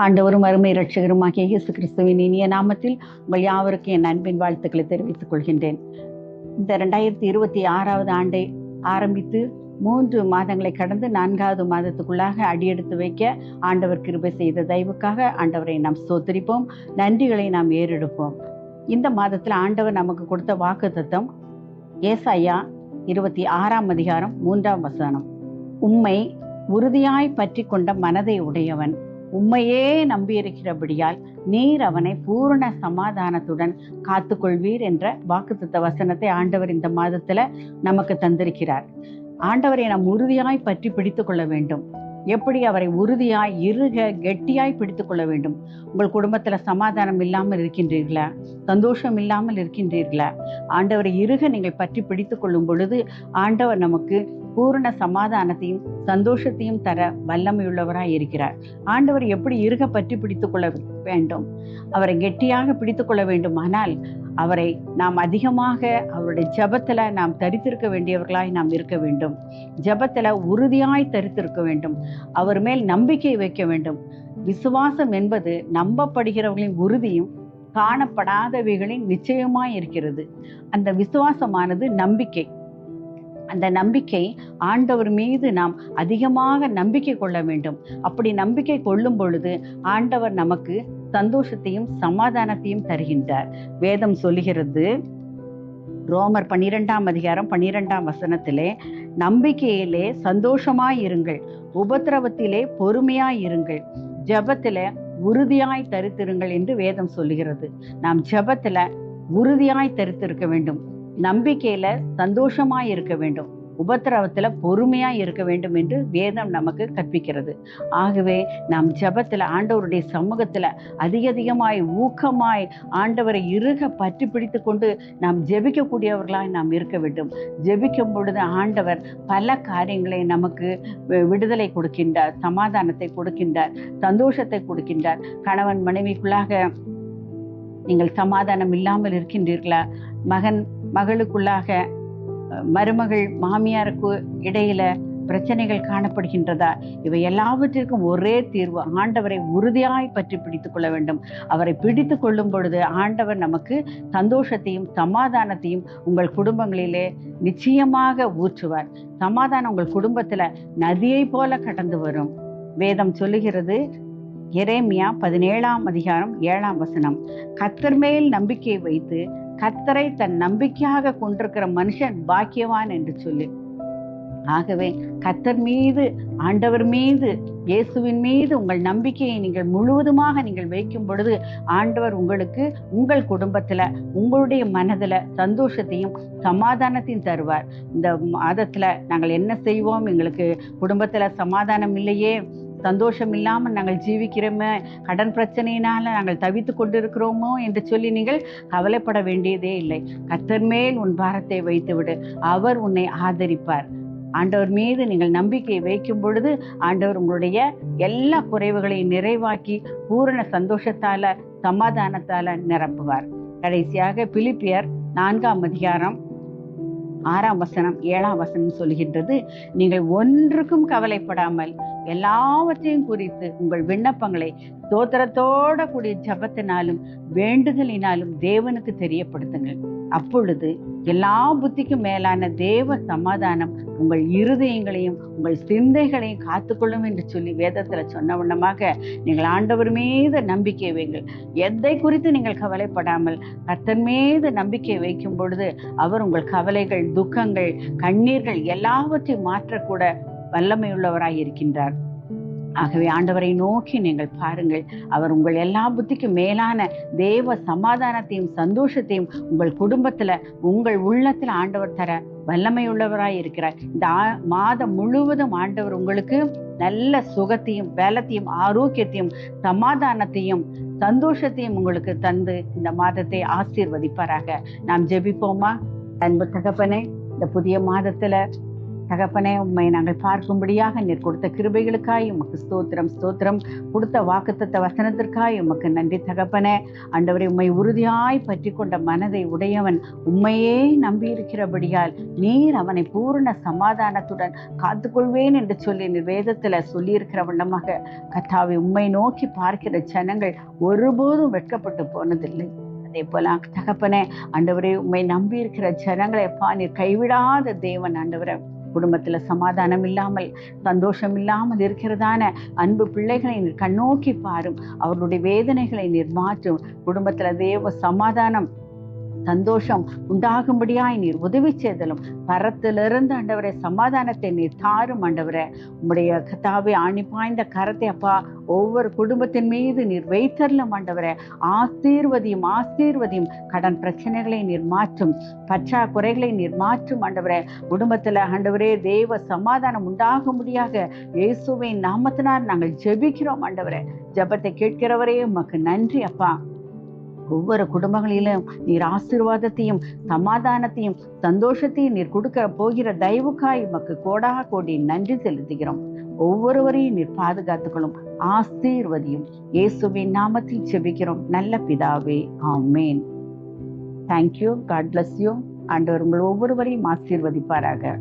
ஆண்டவரும் அருமை இரட்சகருமாகிய இயேசு கிறிஸ்துவின் இனிய நாமத்தில் உங்கள் யாவருக்கும் என் அன்பின் வாழ்த்துக்களை தெரிவித்துக் கொள்கின்றேன். இந்த 2026வது ஆண்டை ஆரம்பித்து 3 மாதங்களை கடந்து 4வது மாதத்துக்குள்ளாக அடியெடுத்து வைக்க ஆண்டவர் கிருபை செய்த தயவுக்காக ஆண்டவரை நாம் ஸ்தோத்திரிப்போம், நன்றிகளை நாம் ஏறெடுப்போம். இந்த மாதத்தில் ஆண்டவர் நமக்கு கொடுத்த வாக்குத்தத்தம் ஏசாயா 26ஆம் அதிகாரம் 3ஆம் வசனம். உம்மை உறுதியாய் பற்றி கொண்ட மனதை உடையவன், உம்மையே நம்பியிருக்கிறபடியால் நீர் அவனை பூரண சமாதானத்துடன் காத்துக்கொள்வீர் என்ற வாக்குத்தத்த வசனத்தை ஆண்டவர் இந்த மாதத்துல நமக்கு தந்திருக்கிறார். ஆண்டவரை நாம் உறுதியாய் பற்றி பிடித்துக் கொள்ள வேண்டும். எப்படி அவரை உறுதியாய் கெட்டியாய் பிடித்துக் கொள்ள வேண்டும்? உங்கள் குடும்பத்துல சமாதானம் இல்லாமல் இருக்கின்றீர்களா? சந்தோஷம் இல்லாமல் இருக்கின்றீர்களா? ஆண்டவரை நீங்கள் பற்றி பிடித்துக் கொள்ளும் பொழுது ஆண்டவர் நமக்கு பூரண சமாதானத்தையும் சந்தோஷத்தையும் தர வல்லமையுள்ளவராய் இருக்கிறார். ஆண்டவர் எப்படி பற்றி பிடித்துக் கொள்ள வேண்டும்? அவரை கெட்டியாக பிடித்துக் கொள்ள வேண்டுமானால் அவரை நாம் அதிகமாக அவருடைய ஜெபத்துல நாம் தரித்திருக்க வேண்டியவர்களாய் நாம் இருக்க வேண்டும். ஜெபத்துல உறுதியாய் தரித்திருக்க வேண்டும். அவர் மேல் நம்பிக்கை வைக்க வேண்டும். விசுவாசம் என்பது நம்பப்படுகிறவர்களின் உறுதியும் காணப்படாதவைகளின் நிச்சயமாய் இருக்கிறது. அந்த விசுவாசமானது நம்பிக்கை. அந்த நம்பிக்கை ஆண்டவர் மீது நாம் அதிகமாக நம்பிக்கை கொள்ள வேண்டும். அப்படி நம்பிக்கை கொள்ளும் பொழுது ஆண்டவர் நமக்கு சந்தோஷத்தையும் சமாதானத்தையும் தருகின்றார். வேதம் சொல்லுகிறது, ரோமர் 12ஆம் அதிகாரம் 12ஆம் வசனத்திலே, நம்பிக்கையிலே சந்தோஷமாயிருங்கள், உபத்திரவத்திலே பொறுமையாயிருங்கள், ஜெபத்தில உறுதியாய் தரித்திருங்கள் என்று வேதம் சொல்லுகிறது. நாம் ஜெபத்துல உறுதியாய் தரித்திருக்க வேண்டும், நம்பிக்கையில சந்தோஷமாய் இருக்க வேண்டும், உபத்திரவத்துல பொறுமையாய் இருக்க வேண்டும் என்று வேதம் நமக்கு கற்பிக்கிறது. ஆகவே நாம் ஜெபத்துல ஆண்டவருடைய சமூகத்துல அதிகமாய் ஊக்கமாய் ஆண்டவரை பற்றி பிடித்து கொண்டு நாம் ஜெபிக்கக்கூடியவர்களாய் நாம் இருக்க வேண்டும். ஜெபிக்கும் பொழுது ஆண்டவர் பல காரியங்களை நமக்கு விடுதலை கொடுக்கின்றார், சமாதானத்தை கொடுக்கின்றார், சந்தோஷத்தை கொடுக்கின்றார். கணவன் மனைவிக்குள்ளாக நீங்கள் சமாதானம் இல்லாமல் இருக்கின்றீர்களா? மகன் மகளுக்குள்ளாக, மருமகள் மாமியாருக்கு இடையில பிரச்சனைகள் காணப்படுகின்றதா? இவை எல்லாவற்றிற்கும் ஒரே தீர்வு, ஆண்டவரை உறுதியாய் பற்றி பிடித்துக் கொள்ள வேண்டும். அவரை பிடித்து கொள்ளும் பொழுது ஆண்டவர் நமக்கு சந்தோஷத்தையும் சமாதானத்தையும் உங்கள் குடும்பங்களிலே நிச்சயமாக ஊற்றுவார். சமாதானம் உங்கள் குடும்பத்துல நதியை போல கடந்து வரும். வேதம் சொல்லுகிறது, எரேமியா 17ஆம் அதிகாரம் 7ஆம் வசனம், கர்த்தர் மேல் நம்பிக்கை வைத்து கர்த்தரை தன் நம்பிக்கையாக கொண்டிருக்கிற மனுஷன் பாக்கியவான் என்று சொல்லி. ஆகவே கர்த்தர் மீது, ஆண்டவர் மீது, இயேசுவின் மீது உங்கள் நம்பிக்கையை நீங்கள் முழுவதுமாக நீங்கள் வைக்கும் பொழுது ஆண்டவர் உங்களுக்கு உங்கள் குடும்பத்துல உங்களுடைய மனதுல சந்தோஷத்தையும் சமாதானத்தையும் தருவார். இந்த மாதத்துல நாங்கள் என்ன செய்வோம், எங்களுக்கு குடும்பத்துல சமாதானம் இல்லையே, சந்தோஷம் இல்லாமல் நாங்கள் ஜீவிக்கிறோமே, கடன் பிரச்சனையினால நாங்கள் தவித்து கொண்டிருக்கிறோமோ என்று சொல்லி நீங்கள் கவலைப்பட வேண்டியதே இல்லை. கர்த்தர் மேல் உன் பாரத்தை வைத்து விடு, அவர் உன்னை ஆதரிப்பார். ஆண்டவர் மீது நீங்கள் நம்பிக்கை வைக்கும் பொழுது ஆண்டவர் உங்களுடைய எல்லா குறைவுகளையும் நிறைவாக்கி பூரண சந்தோஷத்தால சமாதானத்தால நிரப்புவார். கடைசியாக பிலிப்பியர் 4ஆம் அதிகாரம் 6ஆம் வசனம் 7ஆம் வசனம் சொல்கின்றது, நீங்கள் ஒன்றுக்கும் கவலைப்படாமல் எல்லாவற்றையும் குறித்து உங்கள் விண்ணப்பங்களை ஸ்தோத்திரத்தோட கூடிய ஜெபத்தினாலும் வேண்டுதலினாலும் தேவனுக்கு தெரியப்படுத்துங்கள். அப்பொழுது எல்லா புத்திக்கும் மேலான தேவ சமாதானம் உங்கள் இருதயங்களையும் உங்கள் சிந்தைகளையும் காத்துக்கொள்ளும் என்று சொல்லி வேதத்துல சொன்ன வண்ணமாக நீங்கள் ஆண்டவர் மீது நம்பிக்கை வைங்கள். எதை குறித்து நீங்கள் கவலைப்படாமல் கர்த்தர் மீது நம்பிக்கை வைக்கும் பொழுது அவர் உங்கள் கவலைகள், துக்கங்கள், கண்ணீர்கள் எல்லாவற்றையும் மாற்றக்கூட வல்லமையுள்ளவராய் இருக்கின்றார். ஆகவே ஆண்டவரை நோக்கி நீங்கள் பாருங்கள். அவர் உங்கள் எல்லா புத்திக்கும் மேலான தேவ சமாதானத்தையும் சந்தோஷத்தையும் உங்கள் குடும்பத்துல உங்கள் உள்ளத்துல ஆண்டவர் தர வல்லமையுள்ளவராய் இருக்கிறார். இந்த மாதம் முழுவதும் ஆண்டவர் உங்களுக்கு நல்ல சுகத்தையும் பலத்தையும் ஆரோக்கியத்தையும் சமாதானத்தையும் சந்தோஷத்தையும் உங்களுக்கு தந்து இந்த மாதத்தை ஆசீர்வதிப்பாராக. நாம் ஜெபிப்போமா? அன்பு தகப்பனே, இந்த புதிய மாதத்துல தகப்பனே, உம்மை நாங்கள் பார்க்கும்படியாக நீர் கொடுத்த கிருபைகளுக்காய் உமக்கு ஸ்தோத்திரம் ஸ்தோத்திரம். கொடுத்த வாக்குத்தத்த வசனத்திற்காய் உமக்கு நன்றி தகப்பனே. ஆண்டவரை, உம்மை உறுதியாய் பற்றி கொண்ட மனதை உடையவன் உம்மையே நம்பியிருக்கிறபடியால் நீர் அவனை பூரண சமாதானத்துடன் காத்துக்கொள்வேன் என்று சொல்லி நீர் வேதத்துல சொல்லியிருக்கிற வண்ணமாக கர்த்தாவே, உம்மை நோக்கி பார்க்கிற ஜனங்கள் ஒருபோதும் வெட்கப்பட்டு போனதில்லை. அதே போல தகப்பனே, ஆண்டவரே, உம்மை நம்பி இருக்கிற ஜனங்களை நீர் கைவிடாத தேவன். ஆண்டவரே, குடும்பத்துல சமாதானம் இல்லாமல் சந்தோஷம் இல்லாமல் இருக்கிறதான அன்பு பிள்ளைகளை நீர் கண்ணோக்கி பாரும். அவர்களுடைய வேதனைகளை நீர் மாற்றும். குடும்பத்துல தேவ சமாதானம் சந்தோஷம் உண்டாகும்படியாய் நீர் உதவி செய்தலும் பரத்திலிருந்து ஆண்டவரே சமாதானத்தை நீர் தாரும். ஆண்டவரே, உம்முடைய கர்த்தாவே ஆணி பாய்ந்த கரத்தை அப்பா ஒவ்வொரு குடும்பத்தின் மீது நீர் வைத்தரலும். ஆண்டவரே, ஆசீர்வதியும் ஆசீர்வதியும். கடன் பிரச்சனைகளை நீர் மாற்றும், பற்றாக்குறைகளை நீர் மாற்றும். ஆண்டவரே, குடும்பத்துல ஆண்டவரே தேவ சமாதானம் உண்டாகும்படியாக இயேசுவின் நாமத்தினால் நாங்கள் ஜெபிக்கிறோம். ஆண்டவரே, ஜெபத்தை கேட்கிறவரே உமக்கு நன்றி அப்பா. ஒவ்வொரு குடும்பங்களிலும் நீர் ஆசீர்வாதத்தையும் சமாதானத்தையும் சந்தோஷத்தையும் நீர் கொடுக்க போகிற தயவுக்காய் உமக்கு கோடா கோடி நன்றி செலுத்துகிறோம். ஒவ்வொருவரையும் நீர் பாதுகாத்துக்கொள்ளும், ஆசீர்வதியும். இயேசுவின் நாமத்தில் ஜெபிக்கிறோம் நல்ல பிதாவே, ஆமேன். தேங்க்யூ. God bless you. ஆண்டவர் உங்கள் ஒவ்வொருவரையும் ஆசீர்வதிப்பாராக.